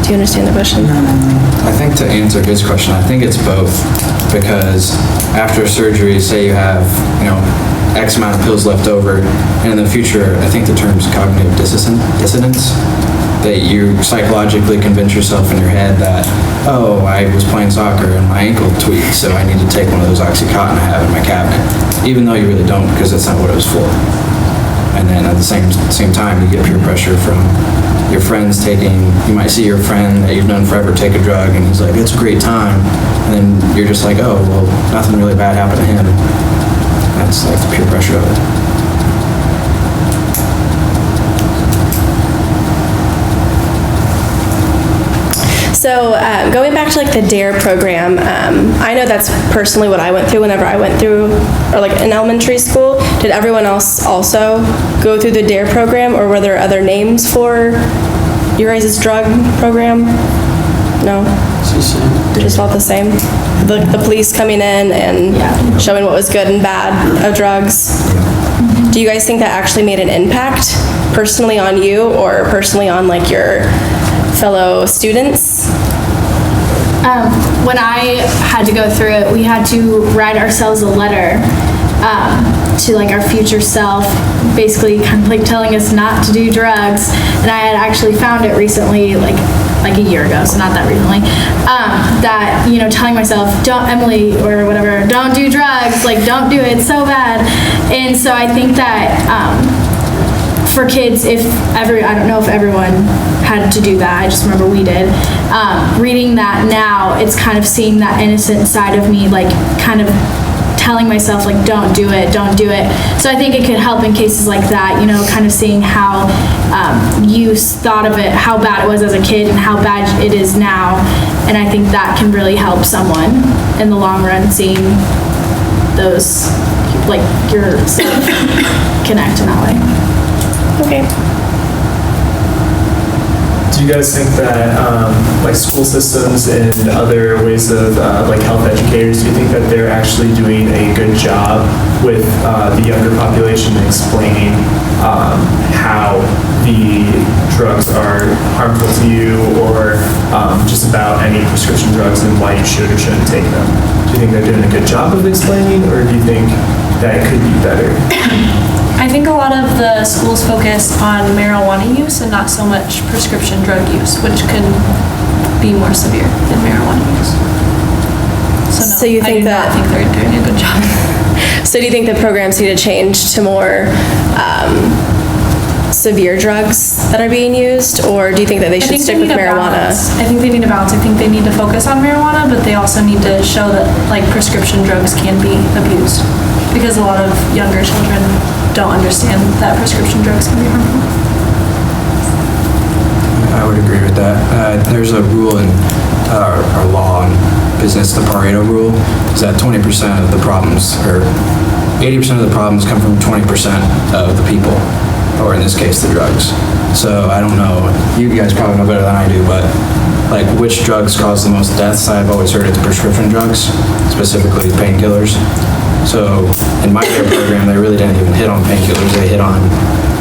Do you understand the question? I think to answer his question, I think it's both, because after surgery, say you have, X amount of pills left over, and in the future, I think the term's cognitive dissonance, that you psychologically convince yourself in your head that, oh, I was playing soccer and my ankle tweaked, so I need to take one of those Oxycontin I have in my cabinet, even though you really don't, because that's not what it was for. And then at the same time, you get peer pressure from your friends you might see your friend that you've known forever take a drug, and he's like, it's a great time. And then you're just like, oh, well, nothing really bad happened to him. That's like the peer pressure of it. So going back to like the DARE program, I know that's personally what I went through whenever I went through, or like in elementary school. Did everyone else also go through the DARE program, or were there other names for your guys' drug program? No? Just felt the same? The police coming in and showing what was good and bad of drugs? Do you guys think that actually made an impact personally on you, or personally on like your fellow students? When I had to go through it, we had to write ourselves a letter to like our future self, basically kind of like telling us not to do drugs. And I had actually found it recently, like a year ago, so not that recently, that, telling myself, don't, Emily, or whatever, don't do drugs, like don't do it, it's so bad. And so I think that for kids, I don't know if everyone had to do that, I just remember we did. Reading that now, it's kind of seeing that innocent side of me, like kind of telling myself like, don't do it. So I think it could help in cases like that, kind of seeing how you thought of it, how bad it was as a kid and how bad it is now. And I think that can really help someone in the long run, seeing those, like yourself connect in that way. Okay. Do you guys think that like school systems and other ways of like health educators, do you think that they're actually doing a good job with the younger population explaining how the drugs are harmful to you, or just about any prescription drugs and why you should or shouldn't take them? Do you think they're doing a good job of explaining, or do you think that it could be better? I think a lot of the schools focus on marijuana use and not so much prescription drug use, which can be more severe than marijuana use. So no, So you think I think they're doing a good job. So do you think the programs need to change to more severe drugs that are being used, or do you think that they should stick with marijuana? I think they need a balance. I think they need to focus on marijuana, but they also need to show that like prescription drugs can be abused, because a lot of younger children don't understand that prescription drugs can be harmful. I would agree with that. There's a rule in our law in business, the Pareto rule, is that 20% of the problems, or 80% of the problems come from 20% of the people, or in this case, the drugs. So I don't know, you guys probably know better than I do, but like which drugs cause the most deaths, I've always heard it's prescription drugs, specifically painkillers. So in my care program, they really didn't even hit on painkillers. They hit on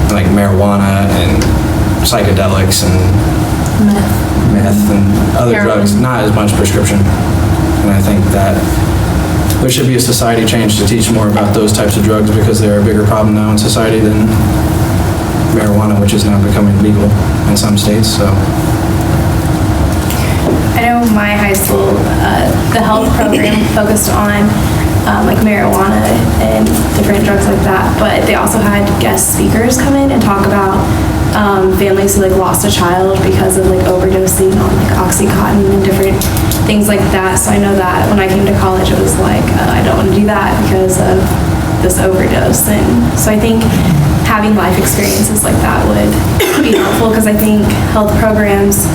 like marijuana and psychedelics and meth and other drugs, not as much prescription. And I think that there should be a society change to teach more about those types of drugs, because they're a bigger problem now in society than marijuana, which is now becoming legal in some states. So I know my high school, the health program focused on like marijuana and different drugs like that, but they also had guest speakers come in and talk about families who like lost a child because of like overdosing on like Oxycontin and different things like that. So I know that when I came to college, it was like, I don't want to do that because of this overdose. And so I think having life experiences like that would be helpful, because I think health programs,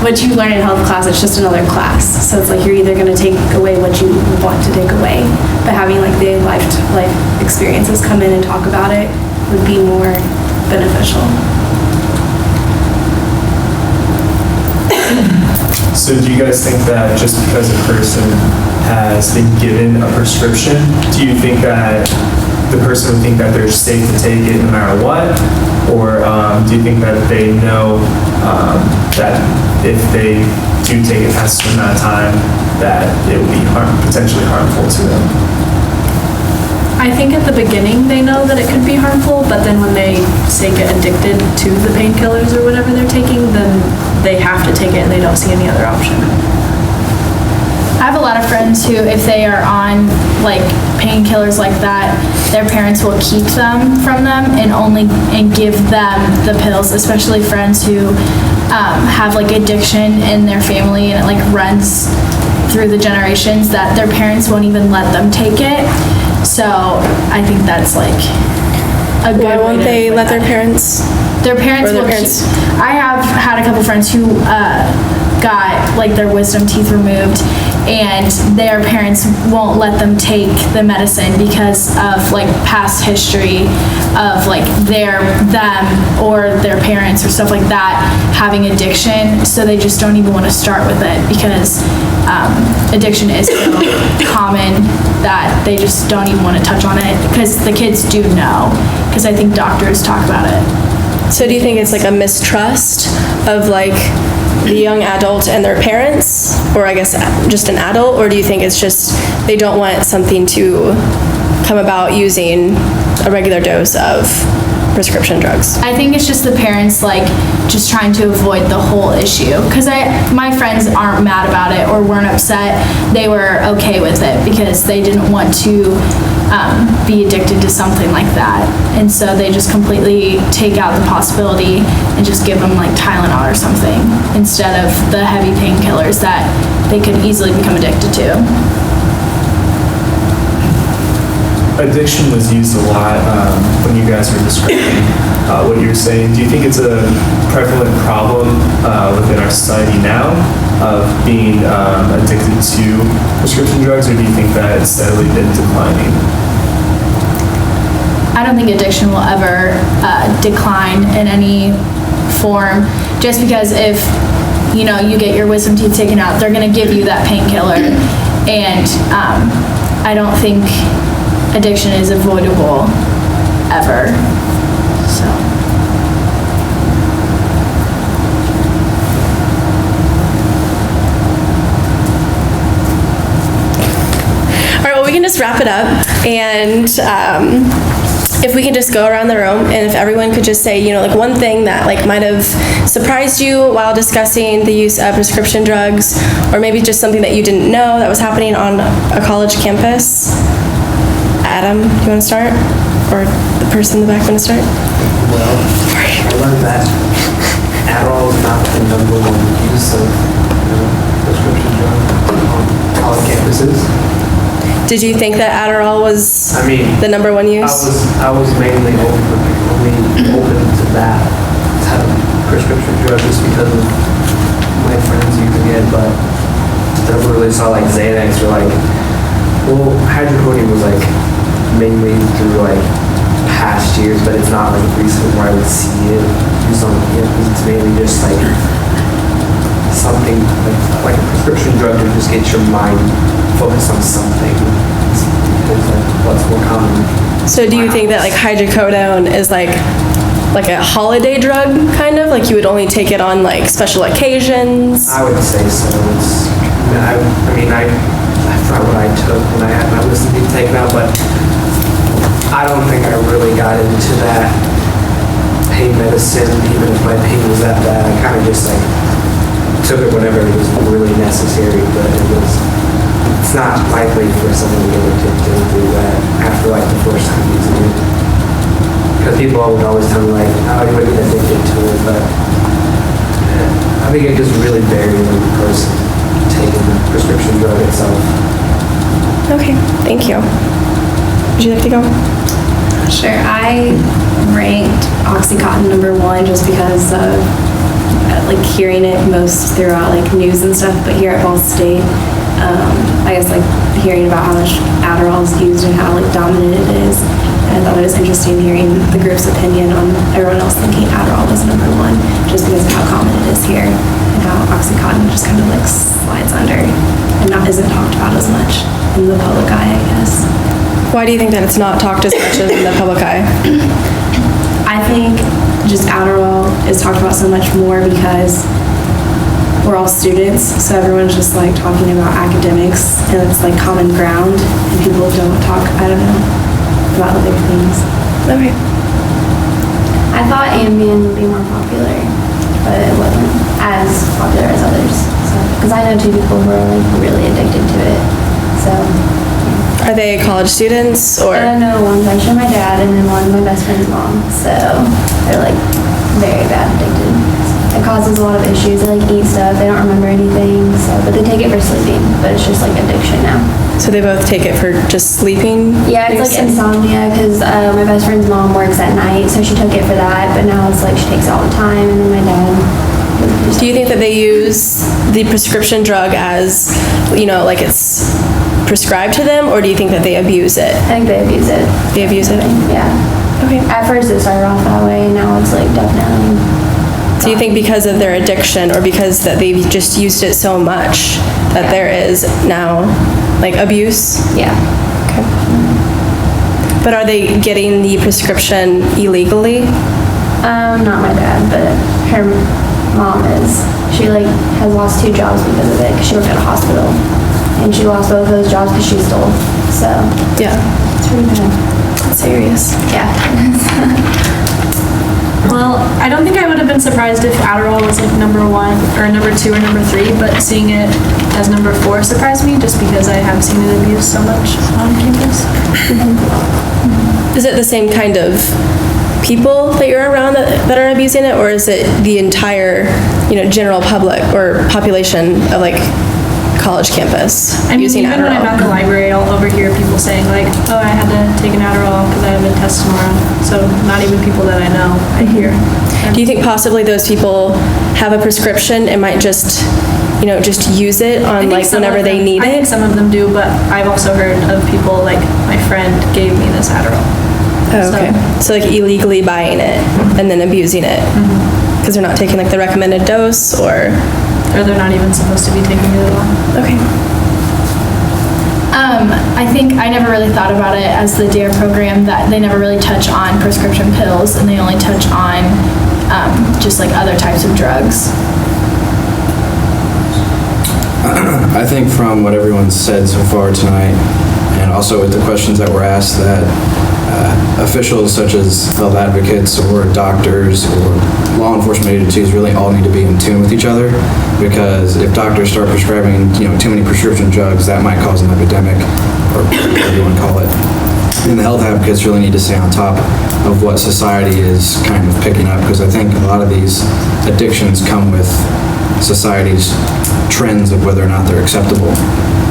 what you learn in health class, it's just another class. So it's like you're either going to take away what you want to take away, but having like the life experiences come in and talk about it would be more beneficial. So do you guys think that just because a person has been given a prescription, do you think that the person would think that they're safe to take it no matter what? Or do you think that they know that if they do take it past a certain amount of time, that it will be potentially harmful to them? I think at the beginning they know that it could be harmful, but then when they say get addicted to the painkillers or whatever they're taking, then they have to take it and they don't see any other option. I have a lot of friends who, if they are on like painkillers like that, their parents will keep them from them and give them the pills, especially friends who have like addiction in their family and it like runs through the generations, that their parents won't even let them take it. So I think that's like a good Why way won't to they avoid let their that. parents? Their parents Or their will parents- keep, I have had a couple friends who got like their wisdom teeth removed and their parents won't let them take the medicine because of like past history of like them or their parents or stuff like that having addiction, so they just don't even want to start with it because addiction is so common that they just don't even want to touch on it because the kids do know, because I think doctors talk about it. So do you think it's like a mistrust of like the young adult and their parents, or I guess just an adult, or do you think it's just they don't want something to come about using a regular dose of prescription drugs? I think it's just the parents like just trying to avoid the whole issue, because my friends aren't mad about it or weren't upset. They were okay with it because they didn't want to be addicted to something like that, and so they just completely take out the possibility and just give them like Tylenol or something instead of the heavy painkillers that they could easily become addicted to. Addiction was used a lot when you guys were describing what you were saying. Do you think it's a prevalent problem within our society now of being addicted to prescription drugs, or do you think that it's steadily been declining? I don't think addiction will ever decline in any form, just because if you get your wisdom teeth taken out, they're going to give you that painkiller, and I don't think addiction is avoidable ever. So. All right, well, we can just wrap it up, and if we can just go around the room, and if everyone could just say, like one thing that like might have surprised you while discussing the use of prescription drugs, or maybe just something that you didn't know that was happening on a college campus. Adam, do you want to start? Or the person in the back want to start? Well, I learned that Adderall is not the number one use of prescription drug on college campuses. Did you think that Adderall was I mean, the number one use? I was mainly only open to that type of prescription drug just because of my friends using it, but never really saw like Xanax or like, well, hydrocodone was like mainly through like past years, but it's not like recent where I would see it used on campus. It's mainly just like something like a prescription drug to just get your mind focused on something. It's like what's more common. So do you think that like hydrocodone is like a holiday drug, kind of? Like you would only take it on like special occasions? I would say so. I forgot what I took when I had my wisdom teeth taken out, but I don't think I really got into that pain medicine, even if my pain was that bad. I kind of just like took it whenever it was really necessary, but it's not likely for someone to get addicted to do that after like the first time using it. Because people would always tell me like, oh, you wouldn't get addicted to it, but I think it just really varies on the person taking the prescription drug itself. Okay, thank you. Would you like to go? Sure, I ranked OxyContin number one just because of like hearing it most throughout like news and stuff, but here at Ball State, I guess like hearing about how much Adderall is used and how like dominant it is. And I thought it was interesting hearing the group's opinion on everyone else thinking Adderall was number one just because of how common it is here and how OxyContin just kind of like slides under and isn't talked about as much in the public eye, I guess. Why do you think that it's not talked as much in the public eye? I think just Adderall is talked about so much more because we're all students, so everyone's just like talking about academics, and it's like common ground, and people don't talk, I don't know, about other things. Okay. I thought Ambien would be more popular, but it wasn't as popular as others. So, because I know two people who are like really addicted to it. So, Are they college students or? I know one's actually my dad, and then one's my best friend's mom. So they're like very bad addicted. It causes a lot of issues. They like eat stuff. They don't remember anything. So, but they take it for sleeping. But it's just like addiction now. So they both take it for just sleeping? Yeah, it's like use? insomnia because my best friend's mom works at night, so she took it for that. But now it's like she takes it all the time, and then my dad. Do you think that they use the prescription drug as, like it's prescribed to them, or do you think that they abuse it? I think they abuse it. They abuse it? Yeah. Okay. At first it started off that way, and now it's like definitely. Do you think because of their addiction, or because that they've just used it so much, that there is now, like, abuse? Yeah. Okay. But are they getting the prescription illegally? Not my dad, but her mom is. She like has lost 2 jobs because of it, because she worked at a hospital. And she lost both those jobs because she stole. So, Yeah. it's pretty bad. That's serious. Yeah. Well, I don't think I would have been surprised if Adderall was like number 1 or number 2 or number 3, but seeing it as number 4 surprised me just because I have seen it abused so much on campus. Is it the same kind of people that you're around that are abusing it, or is it the entire, general public or population of like college campus I mean, using even when I'm at the Adderall? library, I'll overhear people saying like, oh, I had to take an Adderall because I have a test tomorrow. So not even people that I know, I hear. Do you think possibly those people have a prescription and might just use it I on think like some whenever of they them- need I think it? some of them do, but I've also heard of people like my friend gave me this Adderall. Oh, okay. So like illegally buying it and then abusing it because they're not taking like the recommended dose, or? Or they're not even supposed to be taking it at all. Okay. I think I never really thought about it as the DARE program, that they never really touch on prescription pills, and they only touch on just like other types of drugs. I think from what everyone's said so far tonight, and also with the questions that were asked, that officials such as health advocates or doctors or law enforcement agencies really all need to be in tune with each other, because if doctors start prescribing, too many prescription drugs, that might cause an epidemic, or whatever you want to call it. And the health advocates really need to stay on top of what society is kind of picking up, because I think a lot of these addictions come with society's trends of whether or not they're acceptable.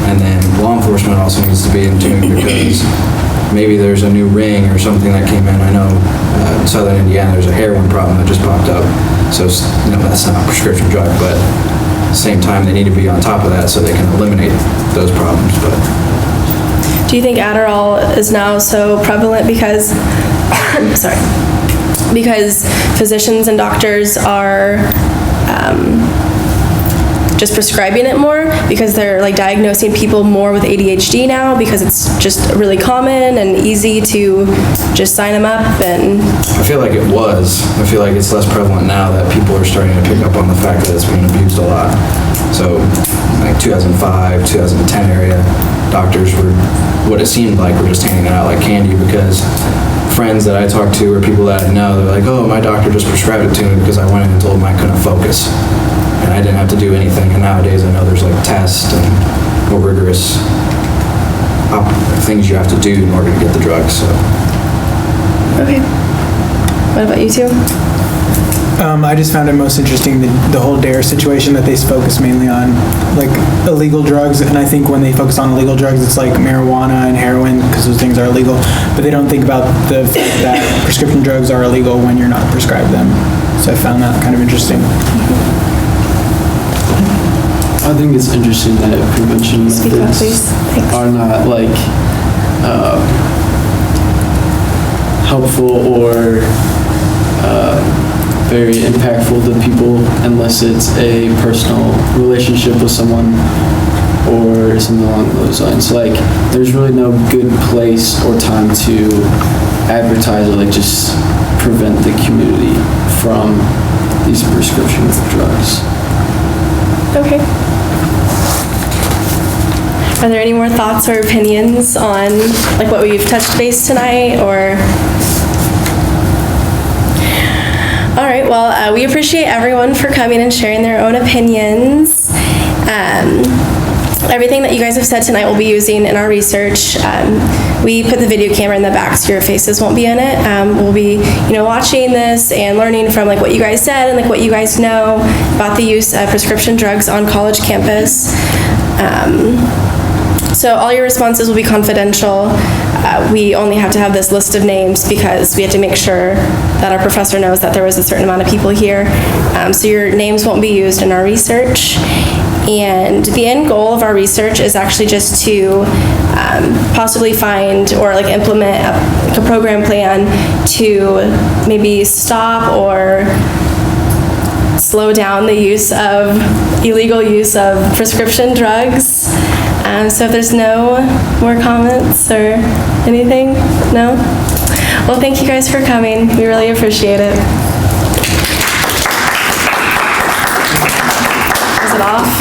And then law enforcement also needs to be in tune, because maybe there's a new ring or something that came in. I know in southern Indiana there's a heroin problem that just popped up. So that's not a prescription drug, but at the same time they need to be on top of that so they can eliminate those problems. But Do you think Adderall is now so prevalent because, sorry, because physicians and doctors are just prescribing it more because they're like diagnosing people more with ADHD now because it's just really common and easy to just sign them up? And I feel like it was. I feel like it's less prevalent now that people are starting to pick up on the fact that it's being abused a lot. So like 2005, 2010 area, doctors were, what it seemed like, were just handing it out like candy, because friends that I talked to or people that I know, they're like, oh, my doctor just prescribed it to me because I went in and told him I couldn't focus. And I didn't have to do anything. And nowadays I know there's like tests and more rigorous things you have to do in order to get the drug, so. okay. What about you two? I just found it most interesting, the whole DARE situation, that they focus mainly on like illegal drugs, and I think when they focus on illegal drugs, it's like marijuana and heroin, because those things are illegal, but they don't think about the fact that prescription drugs are illegal when you're not prescribed them. So I found that kind of interesting. I think it's interesting that prevention Speak up, please. methods Thanks. are not like helpful or very impactful to people unless it's a personal relationship with someone or something along those lines. Like, there's really no good place or time to advertise or like just prevent the community from these prescription drugs. Okay. Are there any more thoughts or opinions on like what we've touched base tonight, or? All right, well, we appreciate everyone for coming and sharing their own opinions. Everything that you guys have said tonight we'll be using in our research. We put the video camera in the back so your faces won't be in it. We'll be, watching this and learning from like what you guys said and like what you guys know about the use of prescription drugs on college campus. So all your responses will be confidential. We only have to have this list of names because we have to make sure that our professor knows that there was a certain amount of people here. So your names won't be used in our research. And the end goal of our research is actually just to possibly find or like implement a program plan to maybe stop or slow down the illegal use of prescription drugs. So if there's no more comments or anything, no? Well, thank you guys for coming. We really appreciate it. Is it off?